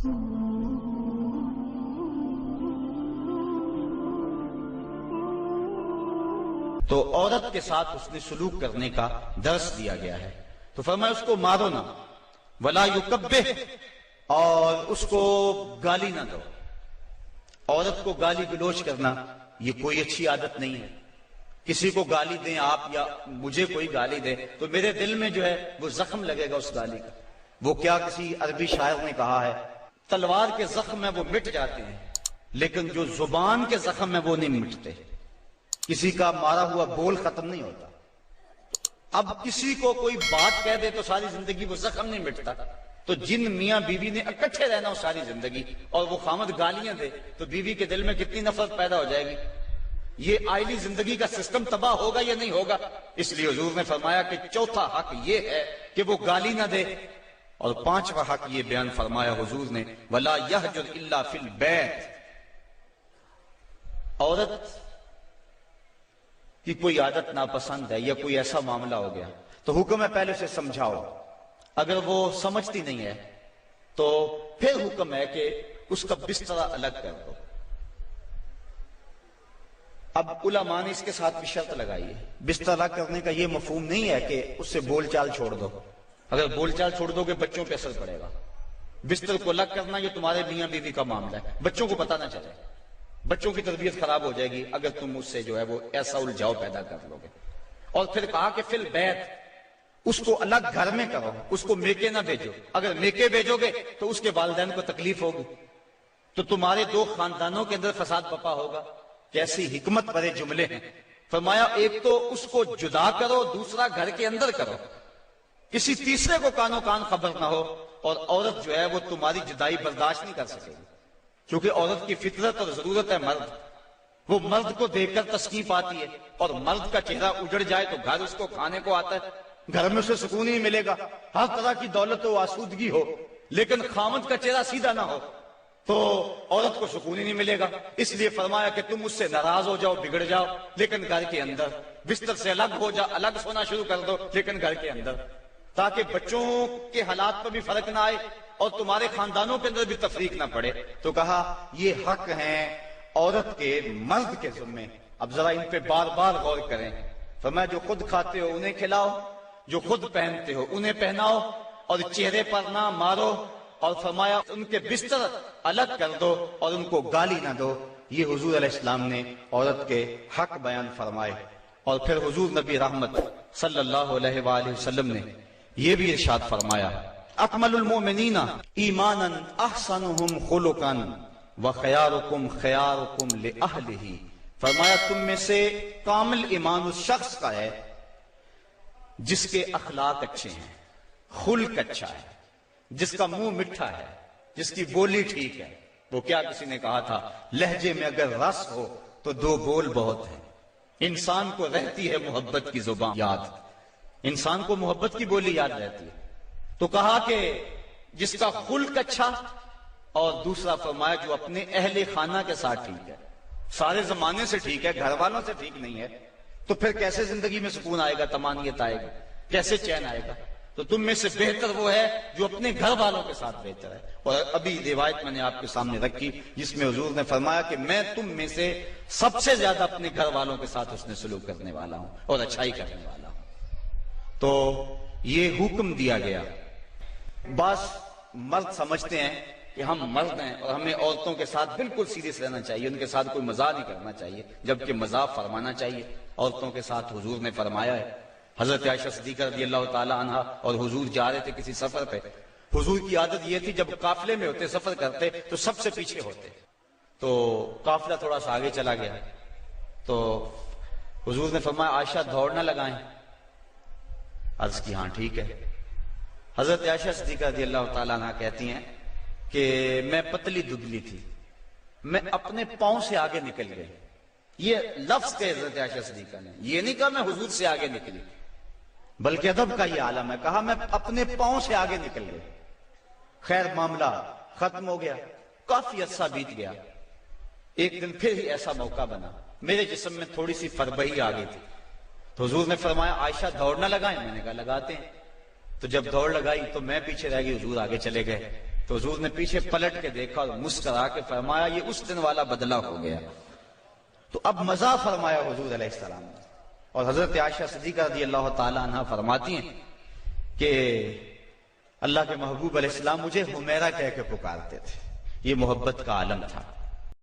تو عورت کے ساتھ اس نے سلوک کرنے کا درس دیا گیا ہے. تو فرمایا اس کو مارو نہ، ولا یکبہ، اور اس کو گالی نہ دو. عورت کو گالی گلوچ کرنا یہ کوئی اچھی عادت نہیں ہے. کسی کو گالی دیں آپ یا مجھے کوئی گالی دے تو میرے دل میں جو ہے وہ زخم لگے گا اس گالی کا. وہ کیا کسی عربی شاعر نے کہا ہے، تلوار کے زخم ہیں وہ مٹ جاتے ہیں لیکن جو زبان کے زخم ہیں وہ نہیں مٹتے. کسی کا مارا ہوا بول ختم نہیں ہوتا. اب کسی کو کوئی بات کہہ دے تو ساری زندگی وہ زخم نہیں مٹتا. تو جن میاں بیوی نے اکٹھے رہنا ہو ساری زندگی اور وہ خامد گالیاں دے تو بیوی کے دل میں کتنی نفرت پیدا ہو جائے گی. یہ آئلی زندگی کا سسٹم تباہ ہوگا یا نہیں ہوگا. اس لیے حضور نے فرمایا کہ چوتھا حق یہ ہے کہ وہ گالی نہ دے، اور پانچواں حق یہ بیان فرمایا حضور نے، وَلَا يَحْجُرْ إِلَّا فِي الْبَيْتِ. عورت کی کوئی عادت ناپسند ہے یا کوئی ایسا معاملہ ہو گیا تو حکم ہے پہلے اسے سمجھاؤ. اگر وہ سمجھتی نہیں ہے تو پھر حکم ہے کہ اس کا بستر الگ کر دو. اب علماء نے اس کے ساتھ بھی شرط لگائی ہے. بستر الگ کرنے کا یہ مفہوم نہیں ہے کہ اس سے بول چال چھوڑ دو. اگر بول چال چھوڑ دو گے بچوں پہ اثر پڑے گا. بستر کو الگ کرنا یہ تمہارے میاں بیوی کا معاملہ ہے، بچوں کو پتہ نہ چلے. بچوں کی تربیت خراب ہو جائے گی اگر تم اس سے جو ہے وہ ایسا الجھاؤ پیدا کر لو گے. اور پھر کہا کہ فی البیت، اس کو الگ گھر میں کرو، اس کو میکے نہ بھیجو. اگر میکے بھیجو گے تو اس کے والدین کو تکلیف ہوگی تو تمہارے دو خاندانوں کے اندر فساد بپا ہوگا. کیسی حکمت بھرے جملے ہیں. فرمایا ایک تو اس کو جدا کرو، دوسرا گھر کے اندر کرو، کسی تیسرے کو کانوں کان خبر نہ ہو. اور عورت جو ہے وہ تمہاری جدائی برداشت نہیں کر سکے گی کیونکہ عورت کی فطرت اور ضرورت ہے مرد. وہ مرد کو دیکھ کر تسکین پاتی ہے، اور مرد کا چہرہ اجڑ جائے تو گھر اس کو کھانے کو آتا ہے. گھر میں اسے سکون ہی ملے گا، ہر طرح کی دولت و آسودگی ہو، لیکن خامد کا چہرہ سیدھا نہ ہو تو عورت کو سکون ہی نہیں ملے گا. اس لیے فرمایا کہ تم اس سے ناراض ہو جاؤ، بگڑ جاؤ، لیکن گھر کے اندر. بستر سے الگ ہو جا، الگ سونا شروع کر دو، لیکن گھر کے اندر، تاکہ بچوں کے حالات پر بھی فرق نہ آئے اور تمہارے خاندانوں کے اندر بھی تفریق نہ پڑے. تو کہا یہ حق ہیں عورت کے مرد کے ذمے. اب ذرا ان پہ بار بار غور کریں. فرمایا جو خود کھاتے ہو انہیں کھلاؤ، جو خود پہنتے ہو انہیں پہناؤ، اور چہرے پر نہ مارو. اور فرمایا ان کے بستر الگ کر دو اور ان کو گالی نہ دو. یہ حضور علیہ السلام نے عورت کے حق بیان فرمائے. اور پھر حضور نبی رحمت صلی اللہ علیہ وآلہ وسلم نے یہ بھی ارشاد فرمایا، اکمل المؤمنین ایمانا احسنهم خلقا وخیارکم خیارکم لأہلہ. فرمایا تم میں سے کامل ایمان اس شخص کا ہے جس کے اخلاق اچھے ہیں، خلق اچھا ہے، جس کا منہ میٹھا ہے، جس کی بولی ٹھیک ہے. وہ کیا کسی نے کہا تھا، لہجے میں اگر رس ہو تو دو بول بہت ہیں. انسان کو رہتی ہے محبت کی زبان یاد، انسان کو محبت کی بولی یاد رہتی ہے. تو کہا کہ جس کا خلق اچھا، اور دوسرا فرمایا جو اپنے اہل خانہ کے ساتھ ٹھیک ہے. سارے زمانے سے ٹھیک ہے، گھر والوں سے ٹھیک نہیں ہے تو پھر کیسے زندگی میں سکون آئے گا، طمانینت آئے گا، کیسے چین آئے گا. تو تم میں سے بہتر وہ ہے جو اپنے گھر والوں کے ساتھ بہتر ہے. اور ابھی روایت میں نے آپ کے سامنے رکھی جس میں حضور نے فرمایا کہ میں تم میں سے سب سے زیادہ اپنے گھر والوں کے ساتھ حسن سلوک کرنے والا ہوں اور اچھائی کرنے والا ہوں. تو یہ حکم دیا گیا. بعض مرد سمجھتے ہیں کہ ہم مرد ہیں اور ہمیں عورتوں کے ساتھ بالکل سیریس رہنا چاہیے، ان کے ساتھ کوئی مزاح نہیں کرنا چاہیے، جبکہ مزاح فرمانا چاہیے. عورتوں کے ساتھ حضور نے فرمایا ہے. حضرت عائشہ صدیقہ رضی اللہ تعالی عنہا اور حضور جا رہے تھے کسی سفر پہ. حضور کی عادت یہ تھی جب قافلے میں ہوتے، سفر کرتے تو سب سے پیچھے ہوتے. تو قافلہ تھوڑا سا آگے چلا گیا تو حضور نے فرمایا عائشہ دوڑ نہ لگائیں. عرض کی ہاں ٹھیک ہے. حضرت عائشہ صدیقہ رضی اللہ تعالی عنہا کہتی ہیں کہ میں پتلی دبلی تھی، میں اپنے پاؤں سے آگے نکل گئی. یہ لفظ کہ حضرت عائشہ صدیقہ نے یہ نہیں کہا میں حضور سے آگے نکلی، بلکہ ادب کا یہ عالم ہے. کہا میں اپنے پاؤں سے آگے نکل گئی. خیر معاملہ ختم ہو گیا، کافی عرصہ بیت گیا. ایک دن پھر ہی ایسا موقع بنا، میرے جسم میں تھوڑی سی فربہی آ گئی تھی. تو حضور نے فرمایا عائشہ دوڑ نہ لگائیں. میں نے کہا لگاتے ہیں. تو جب دوڑ لگائی تو میں پیچھے رہ گئی، حضور آگے چلے گئے. تو حضور نے پیچھے پلٹ کے دیکھا اور مسکرا کے فرمایا یہ اس دن والا بدلہ ہو گیا۔ تو اب مزہ فرمایا حضور علیہ السلام نے۔ اور حضرت عائشہ صدیقہ رضی اللہ تعالی عنہ فرماتی ہیں کہ اللہ کے محبوب علیہ السلام مجھے حمیرہ کہہ کے پکارتے تھے، یہ محبت کا عالم تھا۔